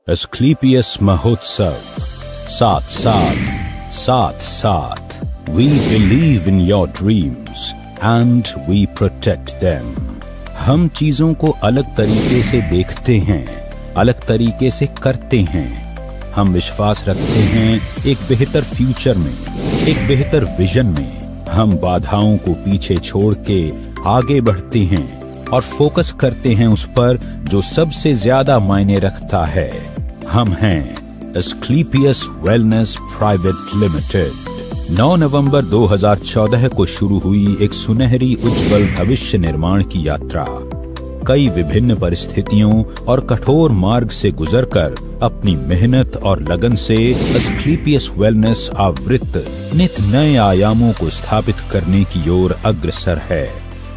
Asclepius महोत्सव 7 साल 7 साथ we believe in your dreams and we protect them. हम चीजों को अलग तरीके से देखते हैं, अलग तरीके से करते हैं। हम विश्वास रखते हैं एक बेहतर फ्यूचर में, एक बेहतर विजन में। हम बाधाओं को पीछे छोड़ के आगे बढ़ते हैं और फोकस करते हैं उस पर जो सबसे ज्यादा मायने रखता है। हम हैं एस्क्लेपियस वेलनेस प्राइवेट लिमिटेड। 9 नवंबर 2014 को शुरू हुई एक सुनहरी उज्जवल भविष्य निर्माण की यात्रा कई विभिन्न परिस्थितियों और कठोर मार्ग से गुजरकर अपनी मेहनत और लगन से एस्क्लेपियस वेलनेस आवृत्त नित नए आयामों को स्थापित करने की ओर अग्रसर है।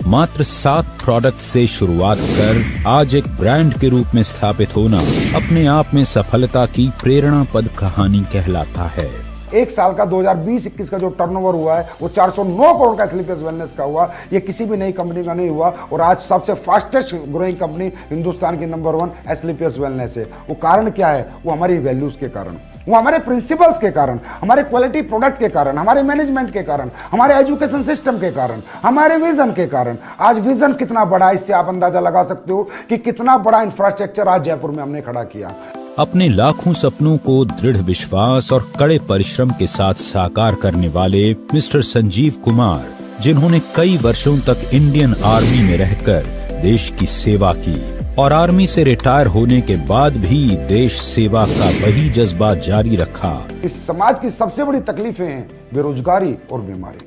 मात्र 7 प्रोडक्ट से शुरुआत कर आज एक ब्रांड के रूप में स्थापित होना अपने आप में सफलता की प्रेरणापद कहानी कहलाता है। एक साल का 2020-21 का जो टर्नओवर हुआ है वो 409 करोड़ का एस्क्लेपियस वेलनेस का हुआ। ये किसी भी नई कंपनी का नहीं हुआ और आज सबसे फास्टेस्ट ग्रोइंग कंपनी हिंदुस्तान की नंबर 1 एस्क्लेपियस वेलनेस है। वो कारण क्या है? वो हमारी वैल्यूज के कारण, वो हमारे प्रिंसिपल्स के कारण, हमारे क्वालिटी प्रोडक्ट के कारण, हमारे मैनेजमेंट के कारण, हमारे एजुकेशन सिस्टम के कारण, हमारे विजन के कारण। आज विजन कितना बड़ा है इससे आप अंदाजा लगा सकते हो कि कितना बड़ा इंफ्रास्ट्रक्चर आज जयपुर में हमने खड़ा किया। अपने लाखों सपनों को दृढ़ विश्वास और कड़े परिश्रम के साथ साकार करने वाले मिस्टर संजीव कुमार, जिन्होंने कई वर्षों तक इंडियन आर्मी में रहकर देश की सेवा की और आर्मी से रिटायर होने के बाद भी देश सेवा का वही जज्बा जारी रखा। इस समाज की सबसे बड़ी तकलीफें हैं बेरोजगारी और बीमारी,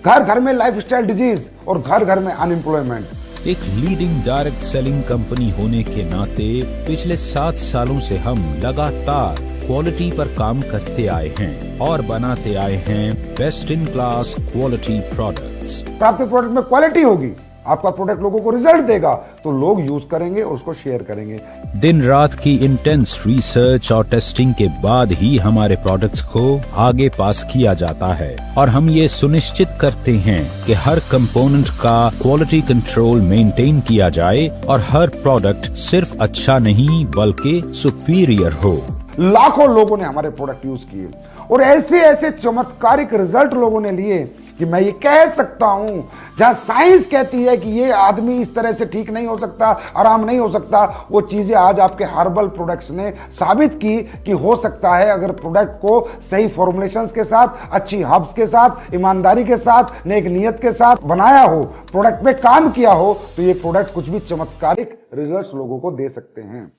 घर घर में लाइफस्टाइल डिजीज और घर घर में अनएम्प्लॉयमेंट। एक लीडिंग डायरेक्ट सेलिंग कंपनी होने के नाते पिछले 7 सालों से हम लगातार क्वालिटी पर काम करते आए हैं और बनाते आए हैं best in class quality products. आपके प्रोडक्ट में क्वालिटी होगी, आपका प्रोडक्ट लोगों को रिजल्ट देगा तो लोग यूज करेंगे और उसको शेयर करेंगे। दिन रात की इंटेंस रिसर्च और टेस्टिंग के बाद ही हमारे प्रोडक्ट्स को आगे पास किया जाता है और हम ये सुनिश्चित करते हैं कि हर कंपोनेंट का क्वालिटी कंट्रोल मेंटेन किया जाए और हर प्रोडक्ट सिर्फ अच्छा नहीं बल्कि सुपीरियर हो। लाखों लोगों ने हमारे प्रोडक्ट यूज किए और ऐसे ऐसे चमत्कारिक रिजल्ट लोगों ने लिए कि मैं ये कह सकता हूं, जहां साइंस कहती है कि ये आदमी इस तरह से ठीक नहीं हो सकता, आराम नहीं हो सकता, वो चीजें आज आपके हर्बल प्रोडक्ट्स ने साबित की कि हो सकता है। अगर प्रोडक्ट को सही फॉर्मुलेशंस के साथ, अच्छी हर्ब्स के साथ, ईमानदारी के साथ, नेक नियत के साथ बनाया हो, प्रोडक्ट पे काम किया हो, तो ये प्रोडक्ट कुछ भी चमत्कारिक रिजल्ट लोगों को दे सकते हैं।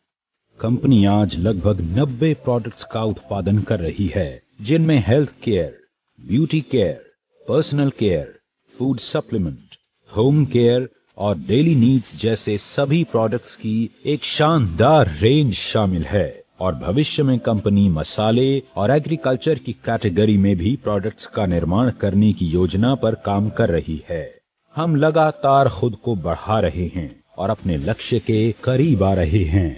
कंपनी आज लगभग 90 प्रोडक्ट्स का उत्पादन कर रही है, जिनमें health care, beauty care, personal care, food supplement, home care और डेली नीड्स जैसे सभी प्रोडक्ट्स की एक शानदार रेंज शामिल है। और भविष्य में कंपनी मसाले और एग्रीकल्चर की कैटेगरी में भी प्रोडक्ट्स का निर्माण करने की योजना पर काम कर रही है। हम लगातार खुद को बढ़ा रहे हैं और अपने लक्ष्य के करीब आ रहे हैं।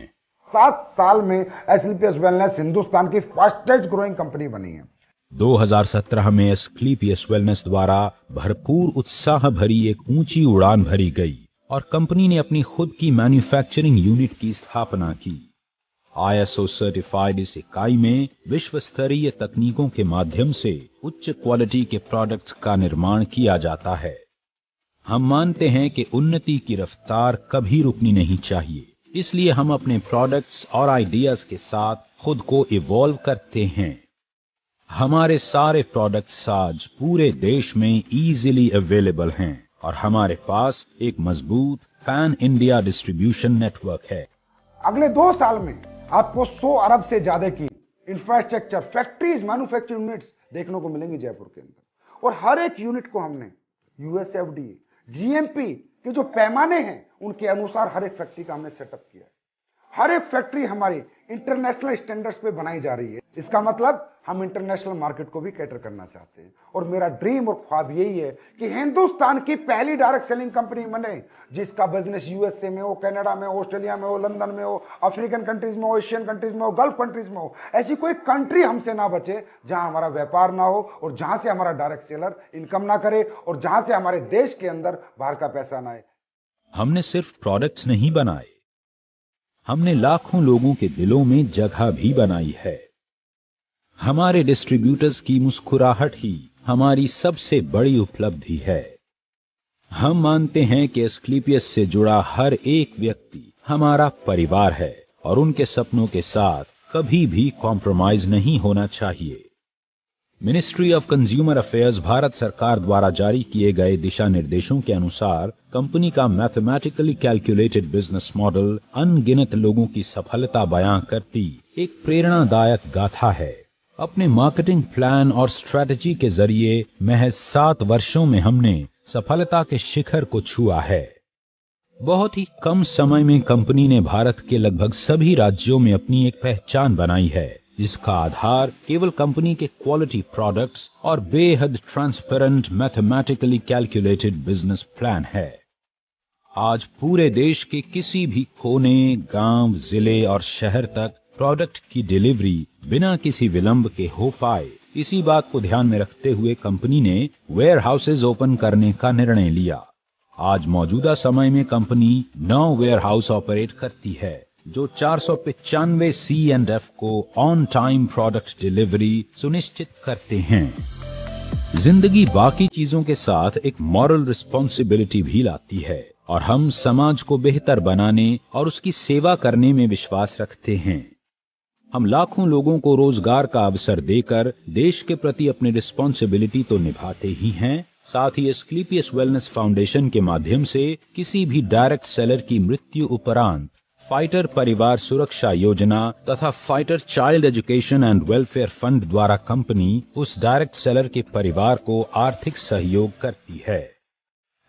7 साल में एस्क्लेपियस वेलनेस हिंदुस्तान की फास्टेस्ट ग्रोइंग कंपनी बनी है। 2017 में एस्क्लेपियस वेलनेस द्वारा भरपूर उत्साह भरी एक ऊंची उड़ान भरी गई और कंपनी ने अपनी खुद की मैन्युफैक्चरिंग यूनिट की स्थापना की। ISO सर्टिफाइड इस इकाई में विश्व स्तरीय तकनीकों के माध्यम से उच्च क्वालिटी के प्रोडक्ट्स का निर्माण किया जाता है। हम मानते हैं कि उन्नति की रफ्तार कभी रुकनी नहीं चाहिए, इसलिए हम अपने प्रोडक्ट्स और आइडियाज के साथ खुद को इवॉल्व करते हैं। हमारे सारे प्रोडक्ट्स आज पूरे देश में इजीली अवेलेबल हैं और हमारे पास एक मजबूत पैन इंडिया डिस्ट्रीब्यूशन नेटवर्क है। अगले 2 साल में आपको 100 अरब से ज्यादा की इंफ्रास्ट्रक्चर, फैक्ट्रीज, मैन्युफैक्चरिंग यूनिट्स देखने को मिलेंगी जयपुर के अंदर। और हर एक यूनिट को हमने USFDA, GMP के जो पैमाने हैं उनके अनुसार हर एक फैक्ट्री का हमने सेटअप किया है। हर एक फैक्ट्री हमारी इंटरनेशनल स्टैंडर्ड्स पे बनाई जा रही है। इसका मतलब हम इंटरनेशनल मार्केट को भी कैटर करना चाहते हैं। और मेरा ड्रीम और ख्वाब यही है कि हिंदुस्तान की पहली डायरेक्ट सेलिंग कंपनी बने जिसका बिजनेस USA में हो, कनाडा में हो, ऑस्ट्रेलिया में हो, लंदन में हो, अफ्रीकन कंट्रीज में हो, एशियन कंट्रीज में हो, गल्फ कंट्रीज में हो। ऐसी कोई कंट्री हमसे ना बचे जहां हमारा व्यापार ना हो और जहां से हमारा डायरेक्ट सेलर इनकम ना करे और जहां से हमारे देश के अंदर बाहर का पैसा ना आए। हमने सिर्फ प्रोडक्ट्स नहीं बनाए, हमने लाखों लोगों के दिलों में जगह भी बनाई है। हमारे डिस्ट्रीब्यूटर्स की मुस्कुराहट ही हमारी सबसे बड़ी उपलब्धि है। हम मानते हैं कि एस्क्लेपियस से जुड़ा हर एक व्यक्ति हमारा परिवार है और उनके सपनों के साथ कभी भी कॉम्प्रोमाइज नहीं होना चाहिए। Ministry of consumer affairs Bharat सरकार द्वारा जारी किए गए दिशा निर्देशों के अनुसार कंपनी का मैथमेटिकली कैलकुलेटेड बिजनेस मॉडल अनगिनत लोगों की सफलता बयां करती एक प्रेरणादायक गाथा है। अपने मार्केटिंग प्लान और स्ट्रेटजी के जरिए महज 7 वर्षों में हमने सफलता के शिखर को छुआ है। बहुत ही कम समय में कंपनी ने भारत के लगभग सभी राज्यों में अपनी एक पहचान बनाई है, जिसका आधार केवल कंपनी के क्वालिटी प्रोडक्ट्स और बेहद transparent mathematically calculated business plan है। आज पूरे देश के किसी भी कोने, गांव, जिले और शहर तक प्रोडक्ट की डिलीवरी बिना किसी विलंब के हो पाए, इसी बात को ध्यान में रखते हुए कंपनी ने वेयर हाउसेज ओपन करने का निर्णय लिया। आज मौजूदा समय में कंपनी 9 वेयर हाउस ऑपरेट करती है, जो 495 C&F को ऑन टाइम प्रोडक्ट डिलीवरी सुनिश्चित करते हैं। जिंदगी बाकी चीजों के साथ एक मॉरल रिस्पॉन्सिबिलिटी भी लाती है और हम समाज को बेहतर बनाने और उसकी सेवा करने में विश्वास रखते हैं। हम लाखों लोगों को रोजगार का अवसर देकर देश के प्रति अपनी रिस्पॉन्सिबिलिटी तो निभाते ही हैं, साथ ही एस्क्लेपियस वेलनेस फाउंडेशन के माध्यम से किसी भी डायरेक्ट सेलर की मृत्यु उपरांत फाइटर परिवार सुरक्षा योजना तथा fighter child education and welfare fund द्वारा कंपनी उस डायरेक्ट सेलर के परिवार को आर्थिक सहयोग करती है।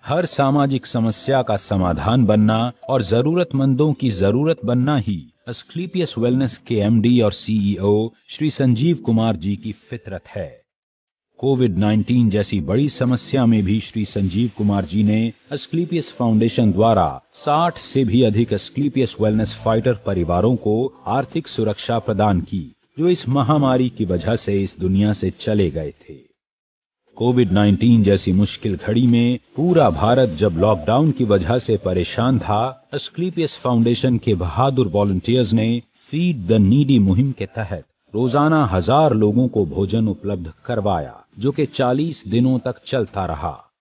हर सामाजिक समस्या का समाधान बनना और जरूरतमंदों की जरूरत बनना ही एस्क्लेपियस वेलनेस के एमडी और सीईओ श्री संजीव कुमार जी की फितरत है। कोविड-19 जैसी बड़ी समस्या में भी श्री संजीव कुमार जी ने एस्क्लेपियस फाउंडेशन द्वारा 60 से भी अधिक एस्क्लेपियस वेलनेस फाइटर परिवारों को आर्थिक सुरक्षा प्रदान की, जो इस महामारी की वजह से इस दुनिया से चले गए थे। कोविड-19 जैसी मुश्किल घड़ी में पूरा भारत जब लॉकडाउन की वजह से परेशान था, एस्क्लेपियस फाउंडेशन के बहादुर वॉलंटियर्स ने फीड द नीडी मुहिम के तहत रोजाना 1000 लोगों को भोजन उपलब्ध करवाया, जो कि 40 दिनों तक चलता रहा।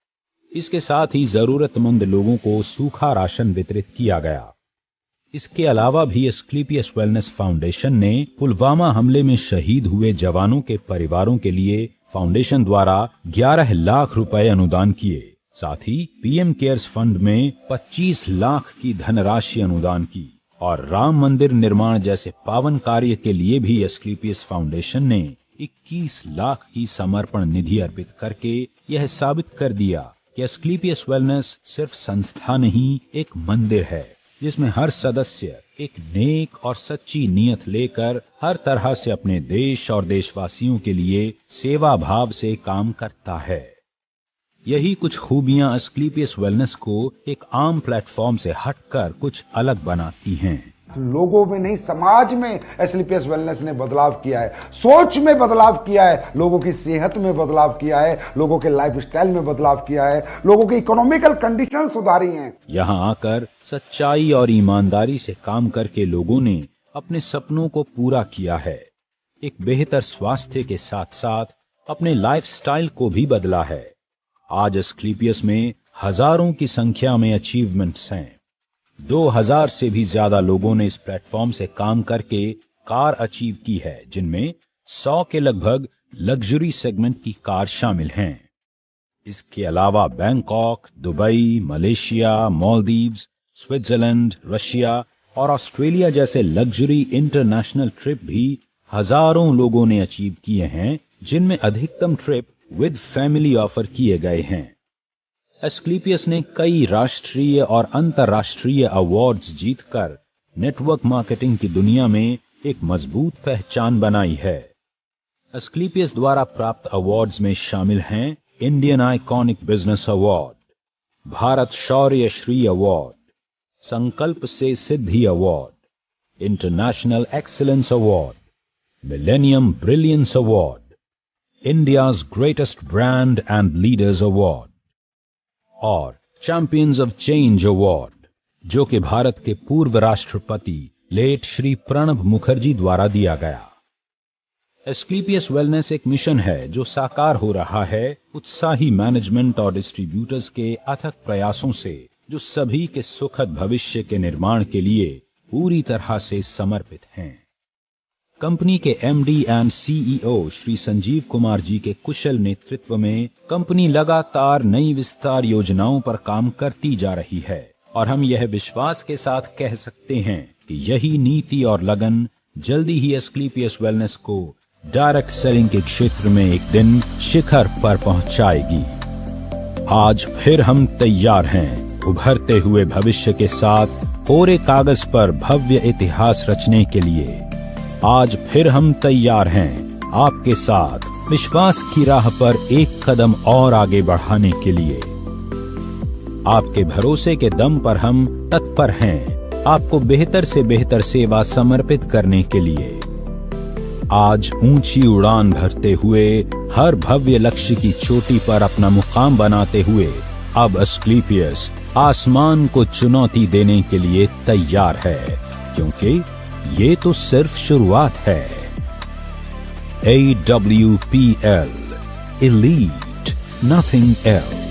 इसके साथ ही जरूरतमंद लोगों को सूखा राशन वितरित किया गया। इसके अलावा भी एस्क्लेपियस वेलनेस फाउंडेशन ने पुलवामा हमले में शहीद हुए जवानों के परिवारों के लिए फाउंडेशन द्वारा 11 लाख रुपए अनुदान किए। साथ ही पीएम केयर्स फंड में 25 लाख की धनराशि अनुदान की और राम मंदिर निर्माण जैसे पावन कार्य के लिए भी एस्क्लेपियस फाउंडेशन ने 21 लाख की समर्पण निधि अर्पित करके यह साबित कर दिया कि एस्क्लेपियस वेलनेस सिर्फ संस्था नहीं, एक मंदिर है, जिसमें हर सदस्य एक नेक और सच्ची नीयत लेकर हर तरह से अपने देश और देशवासियों के लिए सेवा भाव से काम करता है। यही कुछ खूबियां एस्क्लेपियस वेलनेस को एक आम प्लेटफॉर्म से हटकर कुछ अलग बनाती हैं। लोगों में नहीं, समाज में एस्क्लेपियस वेलनेस ने बदलाव किया है, सोच में बदलाव किया है, लोगों की सेहत में बदलाव किया है, लोगों के लाइफस्टाइल में बदलाव किया है, लोगों की इकोनॉमिकल कंडीशन सुधारी हैं। यहाँ आकर सच्चाई और ईमानदारी से काम करके लोगों ने अपने सपनों को पूरा किया है। एक बेहतर स्वास्थ्य के साथ साथ अपने लाइफस्टाइल को भी बदला है। आज एस्क्लेपियस में हजारों की संख्या में अचीवमेंट्स हैं। 2000 से भी ज्यादा लोगों ने इस प्लेटफॉर्म से काम करके कार अचीव की है, जिनमें 100 के लगभग लग्जरी सेगमेंट की कार शामिल हैं। इसके अलावा Bangkok, Dubai, Malaysia, Maldives, Switzerland, Russia और ऑस्ट्रेलिया जैसे लग्जरी इंटरनेशनल ट्रिप भी हजारों लोगों ने अचीव किए हैं, जिनमें अधिकतम ट्रिप विद फैमिली ऑफर किए गए हैं। एस्क्लेपियस ने कई राष्ट्रीय और अंतर्राष्ट्रीय अवार्ड्स जीतकर नेटवर्क मार्केटिंग की दुनिया में एक मजबूत पहचान बनाई है। एस्क्लेपियस द्वारा प्राप्त अवार्ड्स में शामिल हैं Indian iconic business award, Bharat Shaurya Shri award, Sankalp se Siddhi award, international excellence award, millennium brilliance award, India's greatest brand and leaders award और चैंपियंस ऑफ चेंज अवार्ड, जो कि भारत के पूर्व राष्ट्रपति लेट श्री प्रणब मुखर्जी द्वारा दिया गया। एस्क्लेपियस वेलनेस एक मिशन है जो साकार हो रहा है उत्साही मैनेजमेंट और डिस्ट्रीब्यूटर्स के अथक प्रयासों से, जो सभी के सुखद भविष्य के निर्माण के लिए पूरी तरह से समर्पित हैं। कंपनी के MD and CEO Shri Sanjeev Kumar ji के कुशल नेतृत्व में कंपनी लगातार नई विस्तार योजनाओं पर काम करती जा रही है और हम यह विश्वास के साथ कह सकते हैं कि यही नीति और लगन जल्दी ही एस्क्लेपियस वेलनेस को डायरेक्ट सेलिंग के क्षेत्र में एक दिन शिखर पर पहुंचाएगी। आज फिर हम तैयार हैं उभरते हुए भविष्य के साथ कोरे कागज पर भव्य इतिहास रचने के लिए। आज फिर हम तैयार हैं आपके साथ विश्वास की राह पर एक कदम और आगे बढ़ाने के लिए। आपके भरोसे के दम पर हम तत्पर हैं आपको बेहतर से बेहतर सेवा समर्पित करने के लिए। आज ऊंची उड़ान भरते हुए हर भव्य लक्ष्य की चोटी पर अपना मुकाम बनाते हुए अब एस्क्लेपियस आसमान को चुनौती देने के लिए तैयार है, क्योंकि ये तो सिर्फ शुरुआत है। AWPL, Elite, nothing else।